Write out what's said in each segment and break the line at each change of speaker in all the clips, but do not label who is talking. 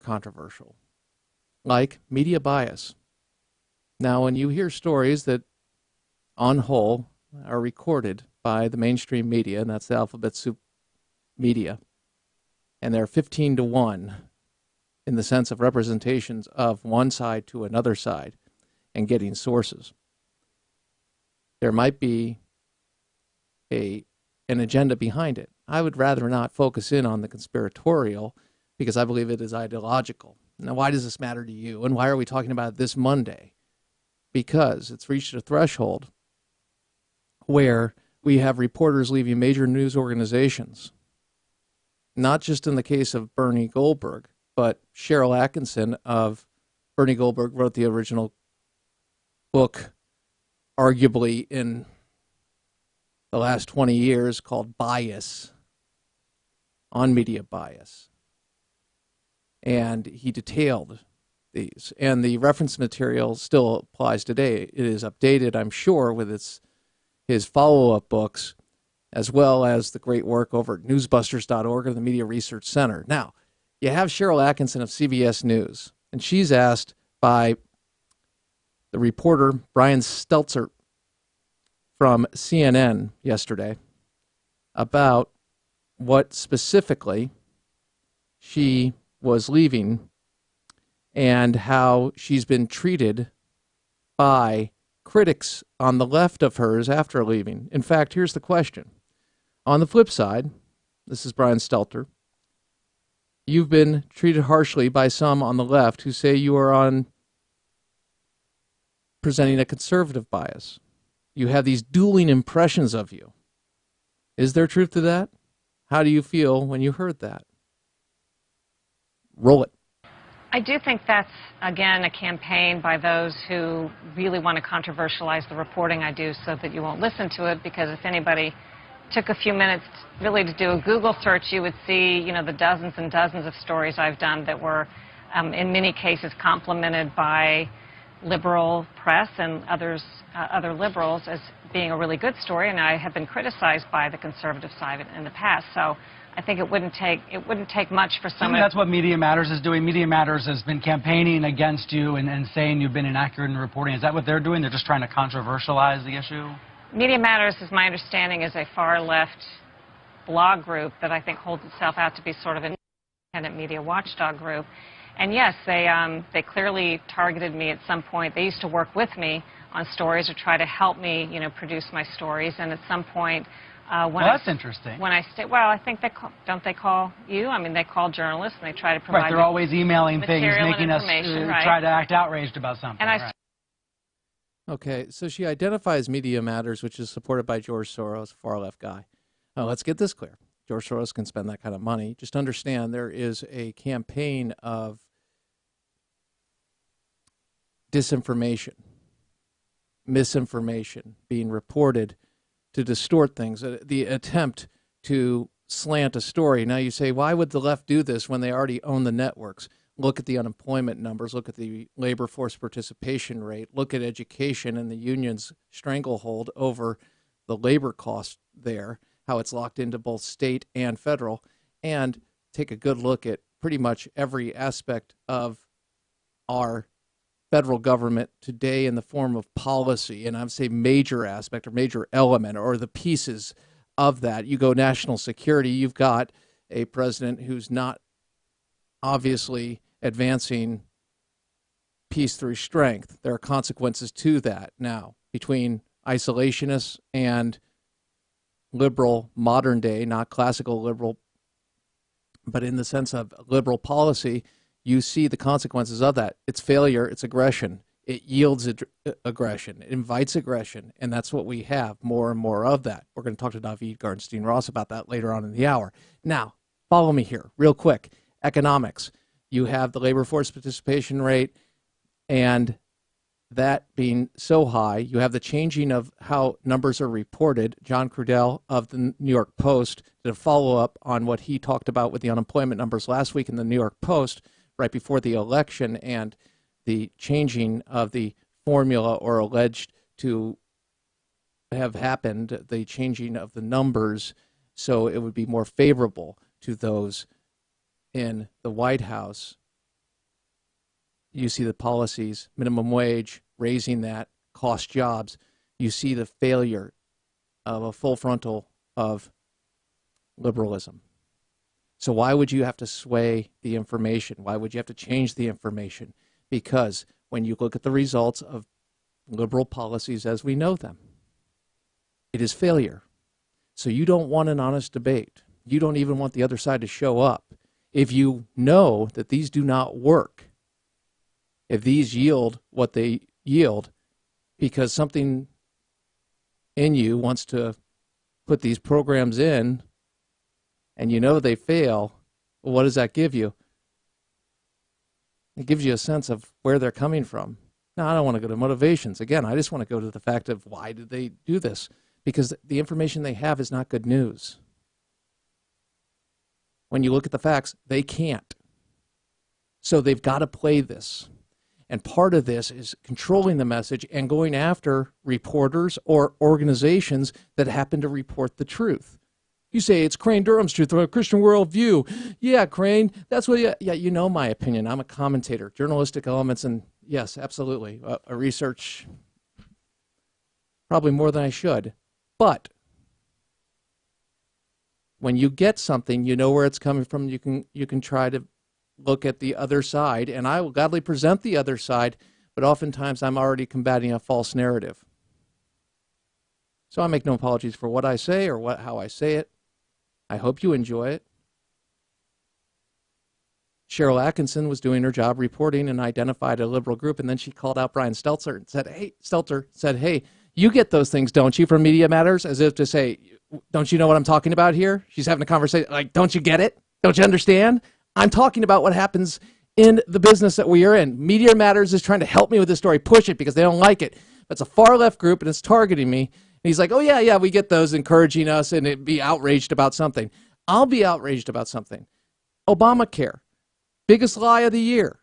controversial, like media bias. Now, when you hear stories that, on whole, are recorded by the mainstream media, and that's the alphabet soup media, and they're 15 to 1 in the sense of representations of one side to another side and getting sources, there might be an agenda behind it. I would rather not focus in on the conspiratorial because I believe it is ideological. Now, why does this matter to you? And why are we talking about it this Monday? Because it's reached a threshold where we have reporters leaving major news organizations, not just in the case of Bernie Goldberg, but Sharyl Attkisson of Bernie Goldberg wrote the original book, arguably in the last 20 years, called Bias, on media bias. And he detailed these. And the reference material still applies today. It is updated, I'm sure, with his follow-up books, as well as the great work over at newsbusters.org or the Media Research Center. Now, you have Sharyl Attkisson of CBS News, and she's asked by the reporter Brian Stelter from CNN yesterday about what specifically she was leaving and how she's been treated by critics on the left of hers after leaving. In fact, here's the question. On the flip side, this is Brian Stelter, you've been treated harshly by some on the left who say you are on presenting a conservative bias. You have these dueling impressions of you. Is there truth to that? How do you feel when you heard that? Roll it.
I do think that's, again, a campaign by those who really want to controversialize the reporting I do so that you won't listen to it, because if anybody took a few minutes really to do a Google search, you would see, the dozens and dozens of stories I've done that were, in many cases, complimented by liberal press and other liberals as being a really good story, and I have been criticized by the conservative side in the past. So I think it wouldn't take much for someone.
That's what Media Matters is doing. Media Matters has been campaigning against you and saying you've been inaccurate in reporting. Is that what they're doing? They're just trying to controversialize the issue?
Media Matters, as my understanding, is a far-left blog group that I think holds itself out to be sort of an independent media watchdog group. And yes, they clearly targeted me at some point. They used to work with me on stories or try to help me, produce my stories. And at some point,
that's interesting.
When I well, I think don't they call you? I mean, they call journalists and they try to provide.
Right, they're always emailing things, making us
right?
Try to act outraged about something.
And
right.
Okay, so she identifies Media Matters, which is supported by George Soros, a far-left guy. Now, let's get this clear. George Soros can spend that kind of money. Just understand there is a campaign of disinformation, misinformation being reported to distort things, the attempt to slant a story. Now you say, why would the left do this when they already own the networks? Look at the unemployment numbers, look at the labor force participation rate, look at education and the union's stranglehold over the labor cost there, how it's locked into both state and federal, and take a good look at pretty much every aspect of our federal government today in the form of policy, and I would say major aspect or major element or the pieces of that. You go national security, you've got a president who's not obviously advancing peace through strength. There are consequences to that now between isolationists and liberal modern day, not classical liberal, but in the sense of liberal policy. You see the consequences of that. It's failure, it's aggression. It yields aggression, it invites aggression, and that's what we have, more and more of that. We're going to talk to David Gartenstein-Ross about that later on in the hour. Now, follow me here real quick. Economics. You have the labor force participation rate, and that being so high, you have the changing of how numbers are reported. John Crudell of the New York Post did a follow-up on what he talked about with the unemployment numbers last week in the New York Post, right before the election, and the changing of the formula, or alleged to have happened, the changing of the numbers so it would be more favorable to those in the White House You see the policies, minimum wage, raising that, cost jobs. You see the failure of a full frontal of liberalism. So why would you have to sway the information? Why would you have to change the information? Because when you look at the results of liberal policies as we know them, it is failure. So you don't want an honest debate. You don't even want the other side to show up. If you know that these do not work, if these yield what they yield because something in you wants to put these programs in and you know they fail, well, what does that give you? It gives you a sense of where they're coming from. Now, I don't want to go to motivations. Again, I just want to go to the fact of why did they do this? Because the information they have is not good news. When you look at the facts, they can't. So they've got to play this. And part of this is controlling the message and going after reporters or organizations that happen to report the truth. You say it's Crane Durham's truth or a Christian worldview. Yeah, Crane, that's what, yeah, you know my opinion. I'm a commentator, journalistic elements, and yes, absolutely, a research, probably more than I should. But when you get something, you know where it's coming from. You can try to look at the other side, and I will gladly present the other side, but oftentimes I'm already combating a false narrative. So I make no apologies for what I say or how I say it. I hope you enjoy it. Sharyl Attkisson was doing her job reporting and identified a liberal group, and then she called out Brian Stelter and said, hey, you get those things, don't you, from Media Matters? As if to say, don't you know what I'm talking about here? She's having a conversation like, don't you get it? Don't you understand? I'm talking about what happens in the business that we are in. Media Matters is trying to help me with this story, push it because they don't like it. But it's a far left group and it's targeting me. And he's like, oh, yeah, we get those encouraging us and be outraged about something. I'll be outraged about something. Obamacare, biggest lie of the year,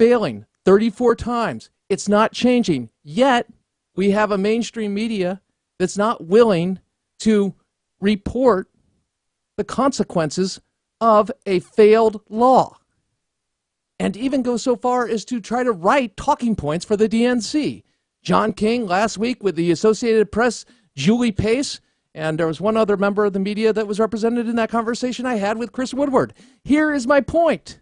failing 34 times. It's not changing. Yet we have a mainstream media that's not willing to report the consequences of a failed law, and even go so far as to try to write talking points for the DNC. John King last week with the Associated Press, Julie Pace, and there was one other member of the media that was represented in that conversation I had with Chris Woodward. Here is my point.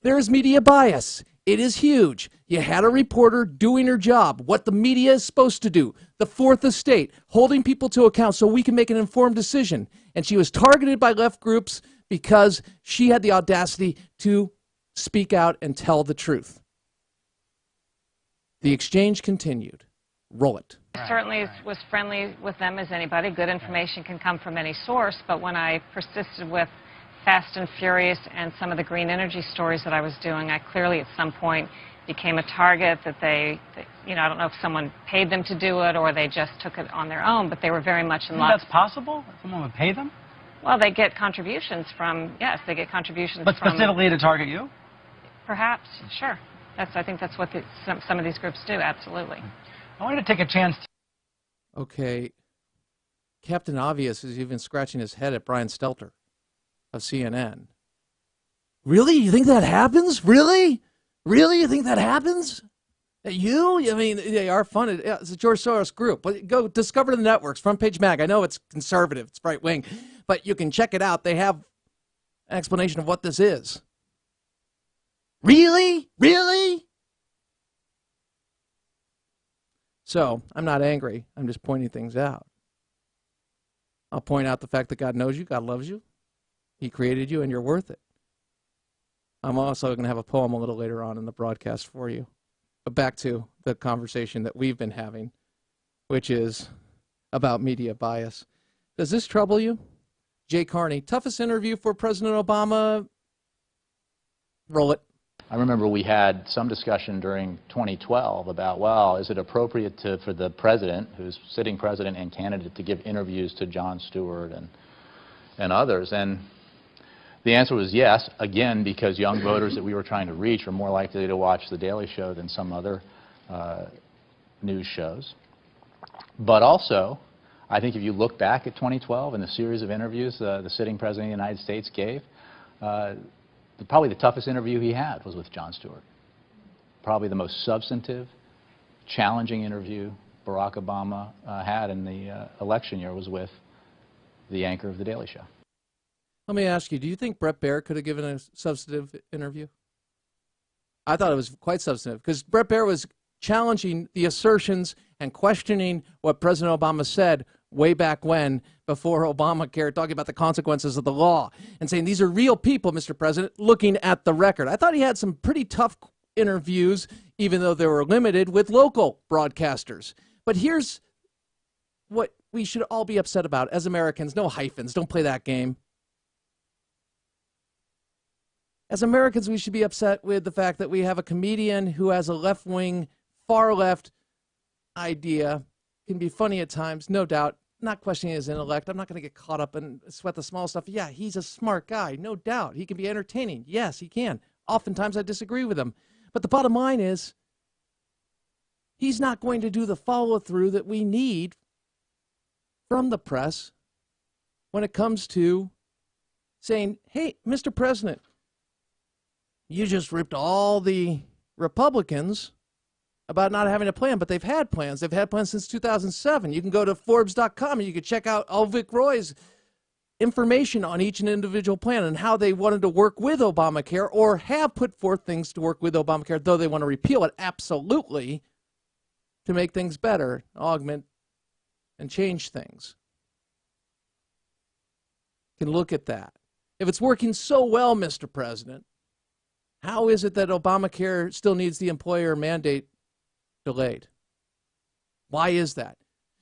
There is media bias. It is huge. You had a reporter doing her job, what the media is supposed to do, the fourth estate, holding people to account so we can make an informed decision. And she was targeted by left groups because she had the audacity to speak out and tell the truth. The exchange continued. Roll it.
I certainly was friendly with them as anybody. Good information can come from any source, but when I persisted with Fast and Furious and some of the green energy stories that I was doing, I clearly at some point became a target that I don't know if someone paid them to do it or they just took it on their own, but they were very much in love.
That's possible? Someone would pay them?
Well, they get contributions from, yes, they get contributions
but
from...
But specifically to target you?
Perhaps, sure. I think that's what some of these groups do, absolutely.
I wanted to take a chance to...
Okay. Captain Obvious is even scratching his head at Brian Stelter of CNN. Really? You think that happens? Really? Really? You think that happens? You? I mean, they are funded. It's a George Soros group. But go discover the networks. Front Page Mag. I know it's conservative. It's right wing. But you can check it out. They have an explanation of what this is. Really? Really? So, I'm not angry. I'm just pointing things out. I'll point out the fact that God knows you. God loves you. He created you, and you're worth it. I'm also going to have a poem a little later on in the broadcast for you. But back to the conversation that we've been having, which is about media bias. Does this trouble you? Jay Carney, toughest interview for President Obama? Roll it.
I remember we had some discussion during 2012 about, well, is it appropriate for the president, who's sitting president and candidate, to give interviews to Jon Stewart and others? And the answer was yes, again, because young voters that we were trying to reach are more likely to watch The Daily Show than some other news shows. But also, I think if you look back at 2012 and the series of interviews the sitting president of the United States gave, probably the toughest interview he had was with Jon Stewart. probably the most substantive, challenging interview Barack Obama had in the election year was with the anchor of The Daily Show.
Let me ask you, do you think Bret Baier could have given a substantive interview? I thought it was quite substantive because Bret Baier was challenging the assertions and questioning what President Obama said way back when, before Obamacare, talking about the consequences of the law and saying these are real people, Mr. President, looking at the record. I thought he had some pretty tough interviews, even though they were limited, with local broadcasters. But here's what we should all be upset about as Americans. No hyphens. Don't play that game. As Americans, we should be upset with the fact that we have a comedian who has a left-wing, far-left idea. Can be funny at times, no doubt. Not questioning his intellect. I'm not going to get caught up and sweat the small stuff. Yeah, he's a smart guy, no doubt. He can be entertaining. Yes, he can. Oftentimes I disagree with him. But the bottom line is, he's not going to do the follow-through that we need from the press when it comes to saying, hey, Mr. President, you just ripped all the Republicans about not having a plan, but they've had plans. They've had plans since 2007. You can go to Forbes.com and you can check out Ulrich Roy's information on each and individual plan and how they wanted to work with Obamacare or have put forth things to work with Obamacare, though they want to repeal it absolutely to make things better, augment, and change things. You can look at that. If it's working so well, Mr. President, how is it that Obamacare still needs the employer mandate delayed? Why is that?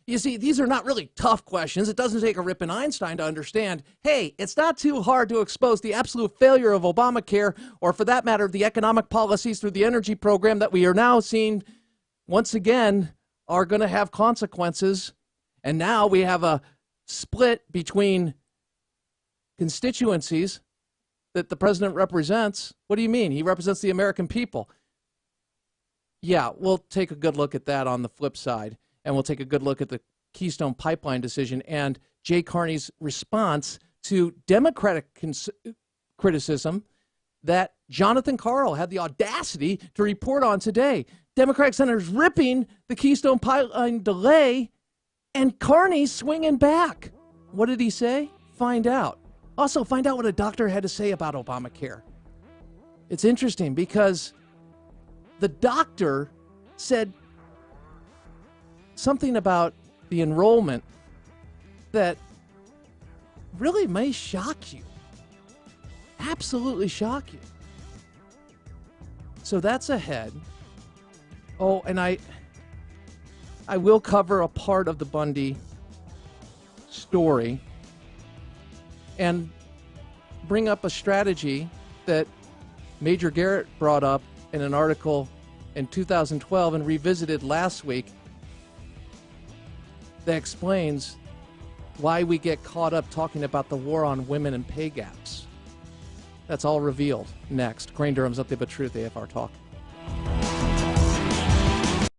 You see, these are not really tough questions. It doesn't take a Rip and Einstein to understand, hey, it's not too hard to expose the absolute failure of Obamacare, or for that matter, the economic policies through the energy program that we are now seeing, once again, are going to have consequences. And now we have a split between constituencies that the president represents. What do you mean? He represents the American people. Yeah, we'll take a good look at that on the flip side, and we'll take a good look at the Keystone Pipeline decision and Jay Carney's response to Democratic criticism that Jonathan Karl had the audacity to report on today. Democratic senators ripping the Keystone Pipeline delay, and Carney swinging back. What did he say? Find out. Also, find out what a doctor had to say about Obamacare. It's interesting because the doctor said something about the enrollment that really may shock you. Absolutely shock you. So that's ahead. Oh, and I will cover a part of the Bundy story and bring up a strategy that Major Garrett brought up in an article in 2012 and revisited last week that explains why we get caught up talking about the war on women and pay gaps. That's all revealed next. Crane Durham's Up There But Truth, AFR Talk.